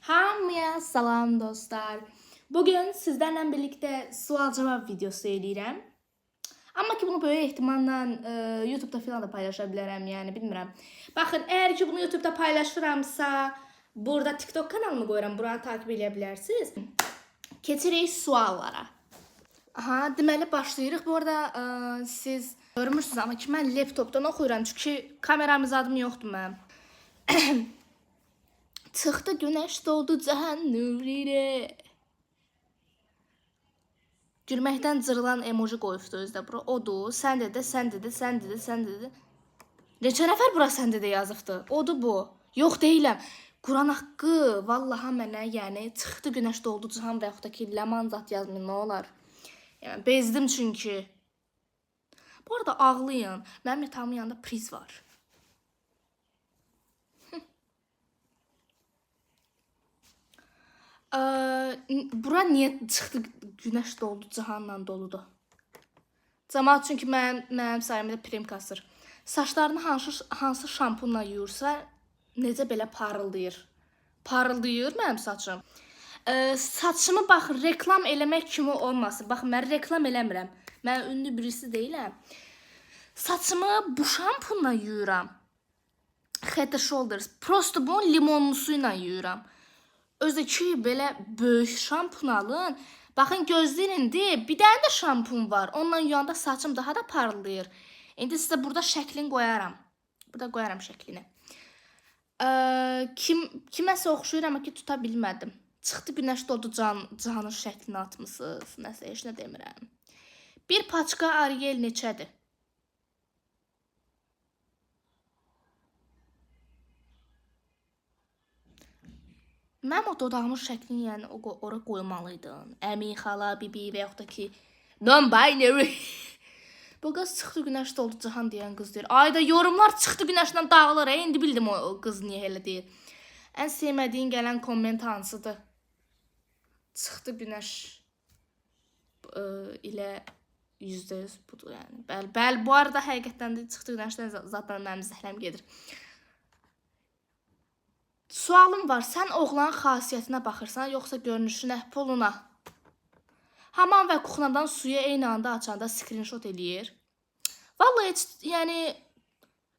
Hamıya salam dostlar. Bugün sizlerle birlikte sual-cavab videosu eləyirəm. Amma ki bunu böyük ehtimalla YouTube'da falan da paylaşa bilərəm, yəni bilmirəm. Baxın, əgər ki bunu YouTube'da paylaşıramsa, burada TikTok kanalımı qoyuram, buranı takip edə bilərsiniz. Keçirik suallara. Aha, deməli başlayırıq. Bu arada siz görmürsünüz amma ki mən laptopdan oxuyuram, çünki kameram zadım yoxdur mənim. Çıxdı günəş doldu cahan nurilə. Gülməkdən cırılan emoji qoyubdu özdə bura. Odur, sən dedi, sən dedi, sən dedi, sən dedi. Neçə nəfər bura sən dedi yazıbdı? Odur bu. Yox deyiləm. Quran haqqı vallaha mənə, yəni çıxdı günəş doldu cahan və yaxud da ki ləman zat yazmayın, nə olar? Yəni bezdim çünki. Bu arada ağlayın. Mənim yatağımın yanında priz var. Bura niyə çıxdı günəş doldu cahanla doludur? Cəmaət çünki mənim sayəmdə prim kasır. Saçlarını hansı şampunla yuyursa necə belə parıldayır. Parıldayır mənim saçım. Saçımı baxın reklam eləmək kimi olmasın. Baxın mən reklam eləmirəm. Mən ünlü birisi deyiləm. Saçımı bu şampunla yuyuram. Head & Shoulders. Prosto bunu limonlu suyla yuyuram. Özdəki belə böyük şampun alın. Baxın gözləyin de, bir dənə də şampun var. Onunla yuyanda saçım daha da parlayır. İndi sizə burada şəklini qoyaram. Burada qoyaram şəklini. Kiməsə oxşuyur amma ki tuta bilmədim. Çıxdı günəş doldu cahanın şəklini atmışsınız. Nəsə heç nə demirəm. Bir paçka Ariel neçədir? Mənim o dodağımın şəklini yəni ora qoymalıydın. Əmi, xala, bibi və yaxud da ki non-binary. Bu qız çıxdı günəş doldu cahan deyən qız deyir. Ayda yorumlar çıxdı günəşdən dağılır. İndi bildim o qız niyə elə deyir. Ən sevmədiyin gələn komment hansıdır? Çıxdı günəş ilə %100 budur yəni. Bəli, bu arada həqiqətən də çıxdı günəşdən zaten mənim zəhləm gedir. Sualım var, sən oğlanın xasiyyətinə baxırsan, yoxsa görünüşünə, puluna? Haman və kuxnadan suyu eyni anda açanda screenshot eləyir. Vallahi heç, yəni,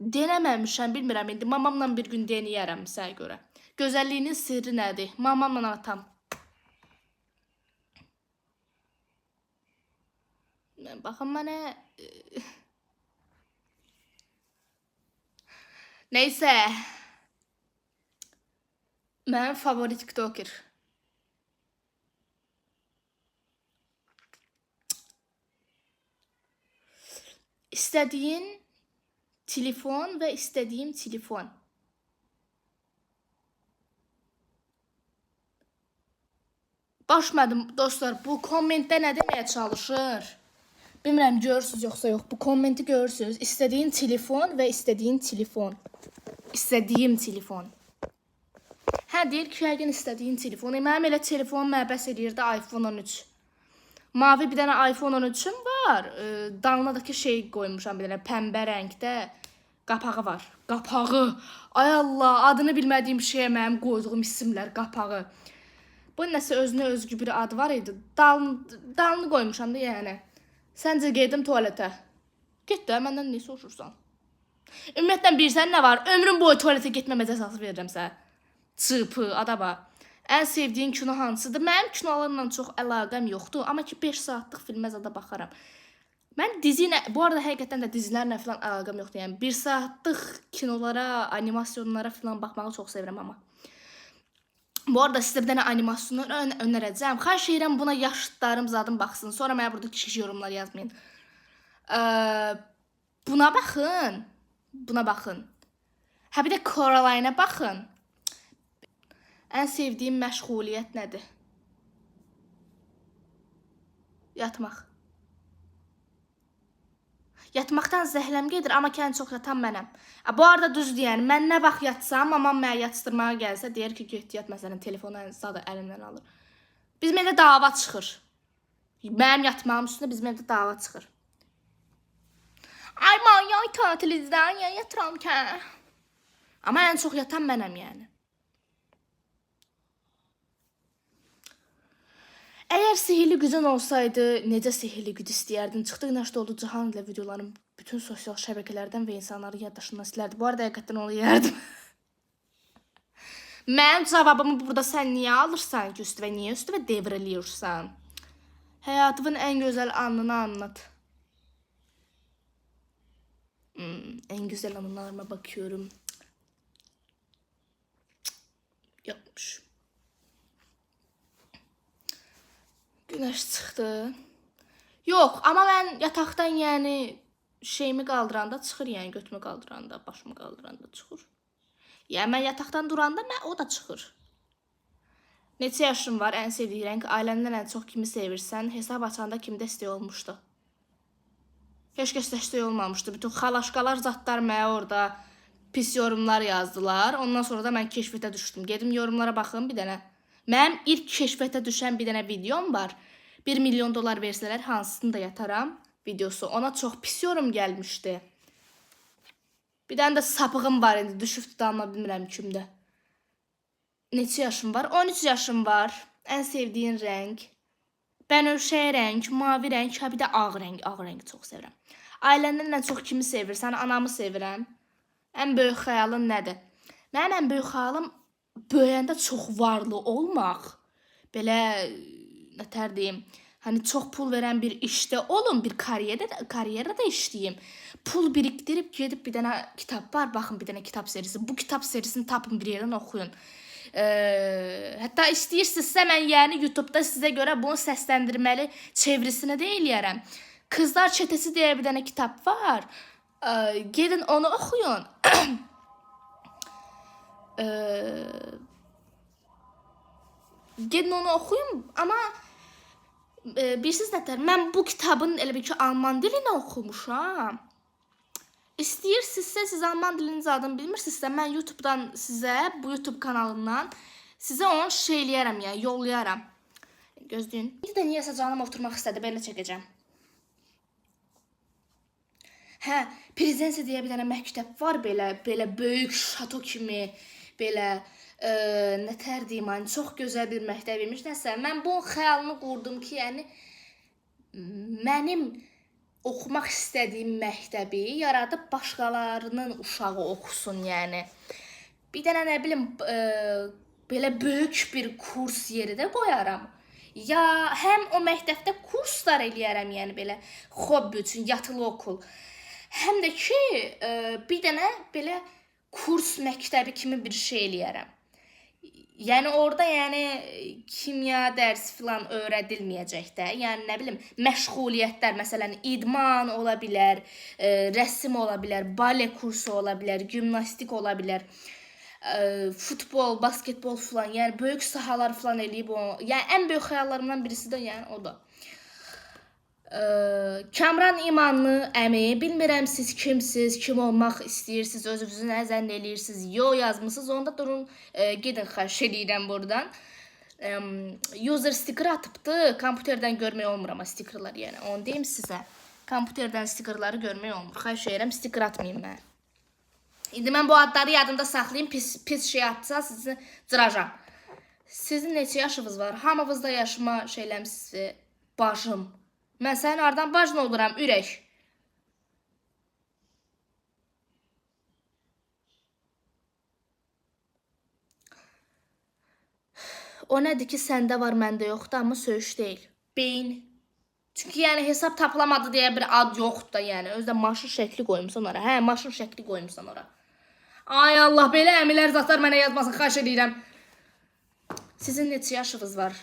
denəməmişəm, bilmirəm indi. Mamamla bir gün denəyərəm sənə görə. Gözəlliyinin sirri nədir? Mamamla atam. Baxın mənə... Neysə... Mənim favori tiktoker. İstədiyin telefon və istədiyim telefon. Başmadım dostlar, bu kommentdə nə deməyə çalışır? Bilmirəm, görürsünüz yoxsa yox. Bu kommenti görürsünüz. İstədiyin telefon və istədiyin telefon. İstədiyim telefon. Hə, deyir ki, yəqin istədiyin telefon. Mənim elə telefon məbəs edirdi iPhone 13. Mavi bir dənə iPhone 13'üm var. Dalınadakı şey qoymuşam bir dənə pəmbə rəngdə. Qapağı var. Qapağı. Ay Allah, adını bilmədiyim şeyə mənim qoyduğum isimlər, qapağı. Bu nəsə özünə özgü bir adı var idi. Dalını qoymuşam da yəni. Səncə gedim tualetə. Get də, məndən nə soruşursan? Ümumiyyətlə bilirsən nə var? Ömrüm boyu tualetə getməmə cəzası verirəm sənə. Çıpı, adaba. Ən sevdiyin kino hansıdır? Mənim kinolarla çox əlaqəm yoxdur. Amma ki 5 saatlıq filmə zada baxaram. Mən dizi ilə, bu arada həqiqətən də dizilərlə falan əlaqəm yoxdur. Yəni 1 saatlıq kinolara, animasyonlara falan baxmağı çox sevirəm amma. Bu arada sizə bir dənə animasyonu önərəcəm. Xahiş edirəm buna yaşıtlarım zadım baxsın. Sonra mənə burada kişi yorumlar yazmayın. Buna baxın. Buna baxın. Hə bir də Coraline'a baxın. Ən sevdiyim məşğuliyyət nədir? Yatmaq. Yatmaqdan zəhləm gedir, amma ki, ən çox yatan mənəm. Bu arada düz deyən, mən nə vaxt yatsam, mamam mənə yatışdırmağa gəlsə, deyir ki, get yat, məsələn, telefonu zadı əlimdən alır. Bizim evdə dava çıxır. Mənim yatmağım üstündə bizim evdə dava çıxır. Ay, mən yay tatilizdən, yatıram ki. Amma ən çox yatan mənəm, yəni. Əgər sihirli gücün olsaydı, necə sihirli güc istəyərdin? Çıxdı günəş doldu Cihan ilə videolarım bütün sosial şəbəkələrdən və insanların yaddaşından silərdi. Bu arada həqiqətən onu yeyərdim. Mənim cavabımı burada sən niyə alırsan ki, üstüvə niyə üstüvə devrəliyirsən? Həyatımın ən gözəl anını anlat. En güzel anılarıma bakıyorum. Yapmış. Günəş çıxdı. Yox, amma mən yataqdan yəni şeyimi qaldıranda çıxır, yəni götümü qaldıranda, başımı qaldıranda çıxır. Yəni mən yataqdan duranda o da çıxır. Neçə yaşım var, ən sevdiyi rəng, ailəndən ən çox kimi sevirsən, hesab açanda kim dəstək olmuşdu? Heç kəs dəstək olmamışdı. Bütün xalaşqalar zatlar mənə orada pis yorumlar yazdılar. Ondan sonra da mən keşfətə düşdüm. Gedim yorumlara baxım bir dənə. Mənim ilk keşfətə düşən bir dənə videom var. 1 milyon dolar versələr hansını da yataram videosu. Ona çox pis yorum gəlmişdi. Bir dənə də sapığım var indi. Düşüb tutanma bilmirəm kimdə. Neçə yaşım var? 13 yaşım var. Ən sevdiyin rəng. Bənövşəyi rəng, mavi rəng, bir də ağ rəng. Ağ rəngi çox sevirəm. Ailəndən ən çox kimi sevirsən? Anamı sevirəm. Ən böyük xəyalın nədir? Mənim ən böyük xəyalım böyüyəndə çox varlı olmaq. Belə, nətər deyim, hani çox pul verən bir işdə olum, bir karyerada işləyim. Pul birikdirib gedib bir dənə kitab var, baxın bir dənə kitab serisi. Bu kitab serisini tapın bir yerdən oxuyun. Hətta istəyirsinizsə mən yəni YouTube'da sizə görə bunu səsləndirməli çevrisini də eləyərəm. Kızlar Çetesi deyə bir dənə kitab var. Gedin onu oxuyun. Gedin onu oxuyun, amma bilirsiniz nətər, mən bu kitabın elə bir ki alman dilini oxumuşam. İstəyirsinizsə, siz alman dilinin adını bilmirsinizsə, mən YouTube'dan sizə, bu YouTube kanalından sizə onu şeyləyərəm, yəni yollayaram. Gözləyin. Bir də niyəsə canım oturmaq istədi, belə çəkəcəm. Hə, Prezensiya deyə bir dənə məktəb var, belə böyük şato kimi, belə nətər deyim, yəni çox gözəl bir məktəb imiş. Nəsə, mən bu xəyalını qurdum ki, yəni mənim oxumaq istədiyim məktəbi yaradıb başqalarının uşağı oxusun, yəni. Bir dənə nə bilim, belə böyük bir kurs yeri də qoyaram. Ya həm o məktəbdə kurslar eləyərəm, yəni belə hobbi üçün, yatılı okul. Həm də ki, bir dənə belə kurs məktəbi kimi bir şey eləyərəm. Yəni orada kimya dərsi filan öyrədilməyəcək də. Yəni nə bilim, məşğuliyyətlər, məsələn, idman ola bilər, rəsm ola bilər, bale kursu ola bilər, gimnastik ola bilər, futbol, basketbol filan. Yəni böyük sahalar filan eləyib o. Yəni ən böyük xəyallarımdan birisi də yəni o da. Kamran İmanlı əmi, bilmirəm siz kimsiz, kim olmaq istəyirsiniz, özünüzü nə zənn eləyirsiniz, yo yazmısınız, onda durun, gedin xahiş edirəm buradan. User sticker atıbdı, kompüterdən görmək olmur amma stickerlar, yəni onu deyim sizə. Kompüterdən stickerları görmək olmur, xahiş edirəm, sticker atmayayım mən. İndi mən bu adları yadımda saxlayayım, pis şey atsa sizi cıracam. Sizin neçə yaşınız var? Hamınızda yaşıma şeyləmsiniz, bacım. Mən sənin aradan bacın oluram, ürək. O nədir ki, səndə var, məndə yoxdur, amma söyüş deyil. Beyin. Çünki yəni hesab tapılamadı deyə bir ad yoxdur da, yəni. Özdə maşın şəkli qoymuşsan ora. Hə, maşın şəkli qoymuşsan ora. Ay Allah, belə əmilər zatlar mənə yazmasın, xahiş edirəm. Sizin neçə yaşınız var?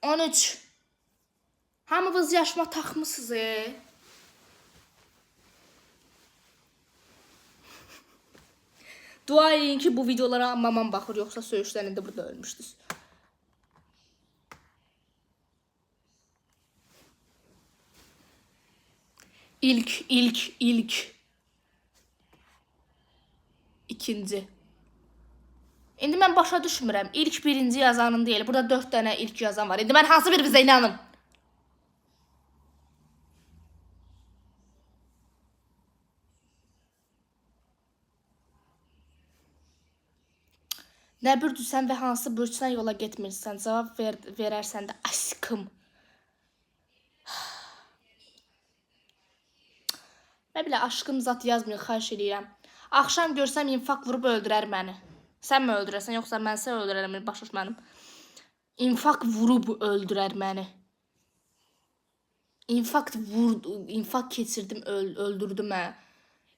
13. Hamınız yaşıma taxmısınız, Dua edin ki, bu videolara mamam baxır, yoxsa söyüşlərində burada ölmüşdünüz. İlk. İkinci. İndi mən başa düşmürəm. İlk birinci yazanın deyil. Burada 4 dənə ilk yazan var. İndi mən hansı birinizə inanım? Nə bürcüsən və hansı bürcdən yola getmirsən? Cavab verərsən də aşkım. Nə bilə, aşkım zat yazmayın, xahiş edirəm. Axşam görsəm infak vurub öldürər məni. Sən mi öldürərsən, yoxsa mən sən öldürərəm, başlaş mənim. İnfak vurub öldürər məni. İnfak keçirdim, öldürdüm hə.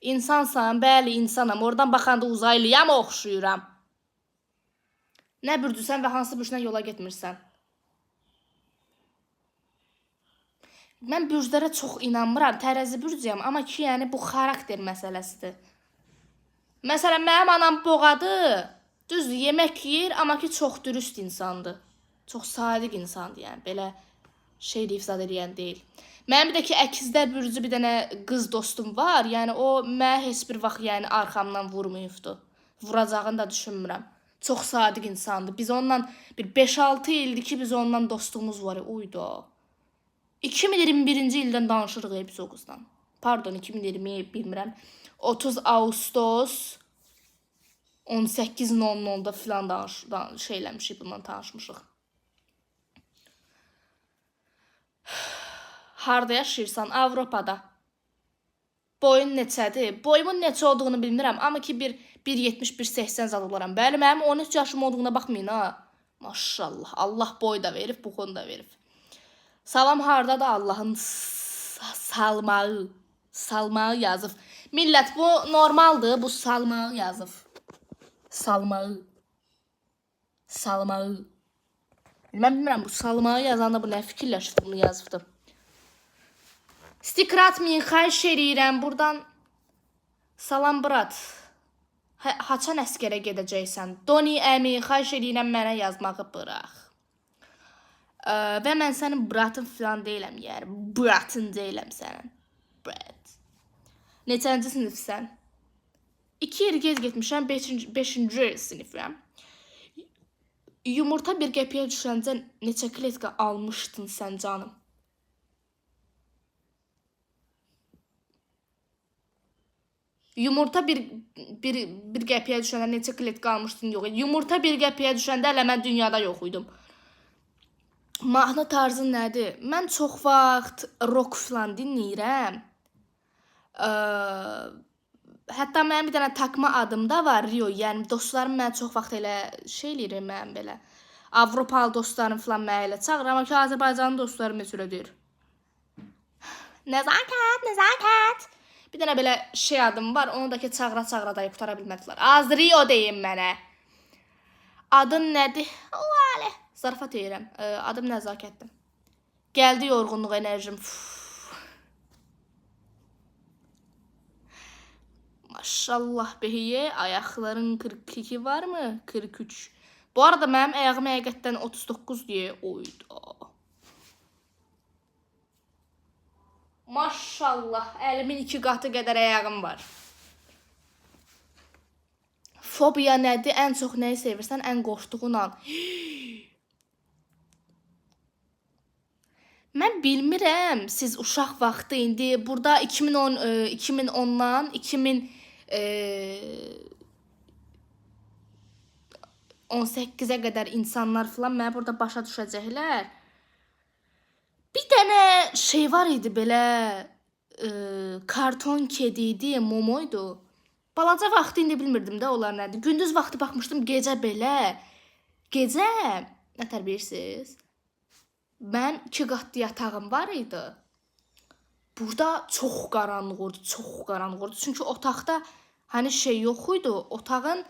İnsansan, bəli insanam. Oradan baxanda uzaylıyam, oxşuyuram. Nə bürcüsən və hansı bürcdən yola getmirsən? Mən bürclərə çox inanmıram, tərəzi bürcüyəm, amma ki, yəni bu xarakter məsələsidir. Məsələn, mənim anam boğadı, düz yemək yeyir, amma ki, çox dürüst insandır. Çox sadiq insandır, yəni, belə şey deyib zad eləyən deyil. Mənim bir də ki, əkizlər bürcü bir dənə qız dostum var, yəni o mənə heç bir vaxt yəni, arxamdan vurmayıbdır. Vuracağını da düşünmürəm. Çox sadiq insandır. Biz onunla bir 5-6 ildir ki, biz onunla dostluğumuz var. Uydu. 2021-ci ildən danışırıq biz o qızdan. Pardon, 2020 bilmirəm. 30 Ağustos 18:00-da filan şeyləmişik, bundan tanışmışıq. Harda yaşayırsan? Avropada. Boyun neçədir? Boyumun neçə olduğunu bilmirəm, amma ki 1.70-1.80 zad olaram. Bəli, mənim 13 yaşım olduğuna baxmayın ha. Maşallah, Allah boy da verib, buxun da verib. Salam harda da Allahın salmağı yazıb. Millət, bu normaldır, bu salmağı yazıb. Salmağı. Mən bilmirəm, bu salmağı yazanda bu nə fikirləşib bunu yazıbdır. Sticker atmayın, xahiş edirəm. Buradan salam brat. Haçan əskərə gedəcəksən? Doni əmi, xahiş edirəm mənə yazmağı bıraq. Və mən sənin bratın filan deyiləm, yəni. Bratın deyiləm sənin. Brat. Neçənci sinifsən? 2 il gez getmişəm, 5-ci sinifəm. Yumurta bir qəpiyə düşəncə neçə kletka almışdın sən canım? Yumurta bir qəpiyə düşəndə neçə kletka almışdın? Yox. Yumurta bir qəpiyə düşəndə elə mən dünyada yox idim. Mahnı tarzın nədir? Mən çox vaxt rock falan dinləyirəm. Hətta mənim bir dənə takma adım da var, Rio. Yəni dostlarım mən çox vaxt elə şey eləyirəm, mən belə. Avropalı dostlarım falan mənə elə çağırır, amma ki Azərbaycanlı dostlarım heç elə deyir. Nəzakət. Bir dənə belə şey adım var, onu da ki çağıra da qutara bilmədilər. Az Rio deyin mənə. Adın nədir? Oğale. Zarafat edirəm. Adım Nəzakətdir. Gəldi yorğunluq enerjim. Maşallah behiyə, ayaqların 42 var mı? 43. Bu arada mənim ayağım həqiqətdən 39 deyə oydu. Maşallah, əlimin 2 qatı qədər ayağım var. Fobiya nədir? Ən çox nəyi sevirsən? Ən qorxduğun an. Mən bilmirəm, siz uşaq vaxtı indi burada 2010-dan 2018-ə qədər insanlar falan mənə burada başa düşəcəklər. Bir dənə şey var idi belə, karton kedi idi, momoydu. Balaca vaxtı indi bilmirdim də onlar nədir. Gündüz vaxtı baxmışdım, gecə belə. Gecə, nə tər bilirsiniz? Mən 2 qatlı yatağım var idi. Burada çox qaranlıq oldu. Çünki otaqda hani şey yox idi. Otağın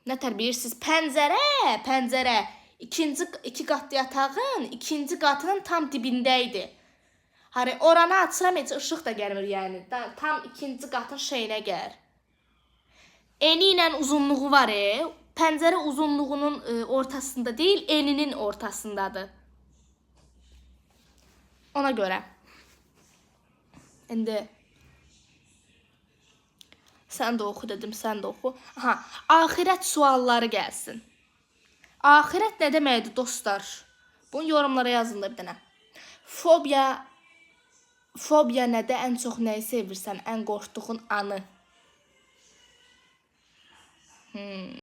nə tər bilirsiniz? Pəncərə. 2 qatlı yatağın 2-ci qatının tam dibində idi. Hani oranı açıram, heç ışıq da gəlmir yəni. Tam 2-ci qatın şeyinə gəlir. Eni ilə uzunluğu var. Pəncərə uzunluğunun ortasında deyil, eninin ortasındadır. Ona görə. İndi sən də oxu dedim, sən də oxu. Aha, axirət sualları gəlsin. Axirət nə deməkdir dostlar? Bunu yorumlara yazın da bir dənə. Fobiya nədir? Ən çox nəyi sevirsən? Ən qorxduğun anı.